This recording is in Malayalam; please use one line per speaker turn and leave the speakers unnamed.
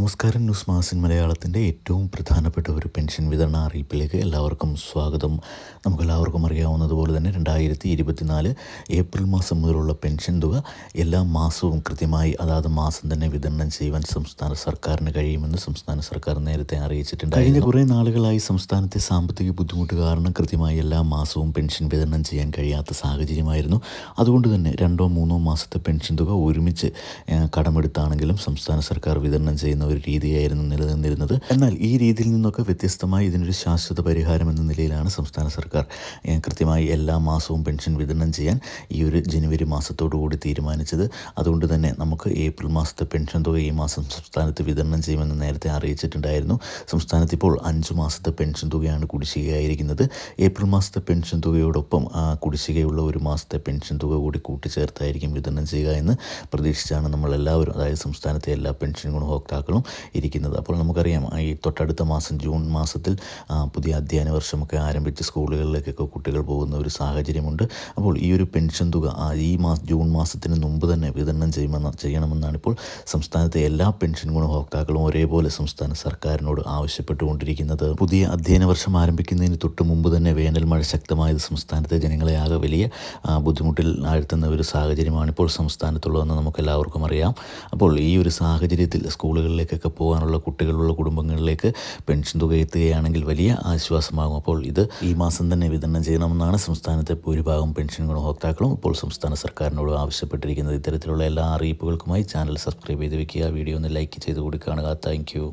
നമസ്കാരം. ന്യൂസ് മാസിൻ മലയാളത്തിൻ്റെ ഏറ്റവും പ്രധാനപ്പെട്ട ഒരു പെൻഷൻ വിതരണ അറിയിപ്പിലേക്ക് എല്ലാവർക്കും സ്വാഗതം. നമുക്കെല്ലാവർക്കും അറിയാവുന്നതുപോലെ തന്നെ 2024 ഏപ്രിൽ മാസം മുതലുള്ള പെൻഷൻ തുക എല്ലാ മാസവും കൃത്യമായി അതാത് മാസം തന്നെ വിതരണം ചെയ്യുവാൻ സംസ്ഥാന സർക്കാരിന് കഴിയുമെന്ന് സംസ്ഥാന സർക്കാർ നേരത്തെ അറിയിച്ചിട്ടുണ്ട്. കഴിഞ്ഞ കുറേ നാളുകളായി സംസ്ഥാനത്തെ സാമ്പത്തിക ബുദ്ധിമുട്ട് കാരണം കൃത്യമായി എല്ലാ മാസവും പെൻഷൻ വിതരണം ചെയ്യാൻ കഴിയാത്ത സാഹചര്യമായിരുന്നു. അതുകൊണ്ട് തന്നെ 2-3 മാസത്തെ പെൻഷൻ തുക ഒരുമിച്ച് കടമെടുത്താണെങ്കിലും സംസ്ഥാന സർക്കാർ വിതരണം ചെയ്യുന്ന ഒരു രീതിയായിരുന്നു നിലനിന്നിരുന്നത്. എന്നാൽ ഈ രീതിയിൽ നിന്നൊക്കെ വ്യത്യസ്തമായി ഇതിനൊരു ശാശ്വത പരിഹാരം എന്ന നിലയിലാണ് സംസ്ഥാന സർക്കാർ കൃത്യമായി എല്ലാ മാസവും പെൻഷൻ വിതരണം ചെയ്യാൻ ഈ ഒരു ജനുവരി മാസത്തോടുകൂടി തീരുമാനിച്ചത്. അതുകൊണ്ട് തന്നെ നമുക്ക് ഏപ്രിൽ മാസത്തെ പെൻഷൻ തുക ഈ മാസം സംസ്ഥാനത്ത് വിതരണം ചെയ്യുമെന്ന് നേരത്തെ അറിയിച്ചിട്ടുണ്ടായിരുന്നു. സംസ്ഥാനത്ത് ഇപ്പോൾ 5 മാസത്തെ പെൻഷൻ തുകയാണ് കുടിശ്ശികയായിരിക്കുന്നത്. ഏപ്രിൽ മാസത്തെ പെൻഷൻ തുകയോടൊപ്പം കുടിശ്ശികയുള്ള ഒരു മാസത്തെ പെൻഷൻ തുക കൂടി കൂട്ടിച്ചേർത്തായിരിക്കും വിതരണം ചെയ്യുക എന്ന് പ്രതീക്ഷിച്ചാണ് നമ്മളെല്ലാവരും, അതായത് സംസ്ഥാനത്തെ എല്ലാ പെൻഷൻ ഗുണഭോക്താക്കളും ഇരിക്കുന്നത്. അപ്പോൾ നമുക്കറിയാം, ഈ തൊട്ടടുത്ത മാസം ജൂൺ മാസത്തിൽ പുതിയ അധ്യയന വർഷമൊക്കെ ആരംഭിച്ച് സ്കൂളുകളിലേക്കൊക്കെ കുട്ടികൾ പോകുന്ന ഒരു സാഹചര്യമുണ്ട്. അപ്പോൾ ഈ ഒരു പെൻഷൻ തുക ഈ ജൂൺ മാസത്തിന് മുമ്പ് തന്നെ വിതരണം ചെയ്യണമെന്നാണ് ഇപ്പോൾ സംസ്ഥാനത്തെ എല്ലാ പെൻഷൻ ഗുണഭോക്താക്കളും ഒരേപോലെ സംസ്ഥാന സർക്കാരിനോട് ആവശ്യപ്പെട്ടുകൊണ്ടിരിക്കുന്നത്. പുതിയ അധ്യയന വർഷം ആരംഭിക്കുന്നതിന് തൊട്ട് മുമ്പ് തന്നെ വേനൽ മഴ ശക്തമായത് സംസ്ഥാനത്തെ ജനങ്ങളെ ആകെ വലിയ ബുദ്ധിമുട്ടിൽ ആഴ്ത്തുന്ന ഒരു സാഹചര്യമാണ് ഇപ്പോൾ സംസ്ഥാനത്തുള്ളതെന്ന് നമുക്കെല്ലാവർക്കും അറിയാം. അപ്പോൾ ഈ ഒരു സാഹചര്യത്തിൽ സ്കൂളുകളിലേക്കൊക്കെ പോകാനുള്ള കുട്ടികളുള്ള കുടുംബങ്ങളിലേക്ക് പെൻഷൻ തുക എത്തുകയാണെങ്കിൽ വലിയ ആശ്വാസമാകും. അപ്പോൾ ഇത് ഈ മാസം തന്നെ വിതരണം ചെയ്യണമെന്നാണ് സംസ്ഥാനത്തെ ഭൂരിഭാഗം പെൻഷൻ ഗുണഭോക്താക്കളും ഇപ്പോൾ സംസ്ഥാന സർക്കാരിനോട് ആവശ്യപ്പെട്ടിരിക്കുന്നത്. ഇത്തരത്തിലുള്ള എല്ലാ അറിയിപ്പുകൾക്കുമായി ചാനൽ സബ്സ്ക്രൈബ് ചെയ്ത് വെക്കുക. വീഡിയോ ഒന്ന് ലൈക്ക് ചെയ്ത് കൂടി കാണുക. Thank you.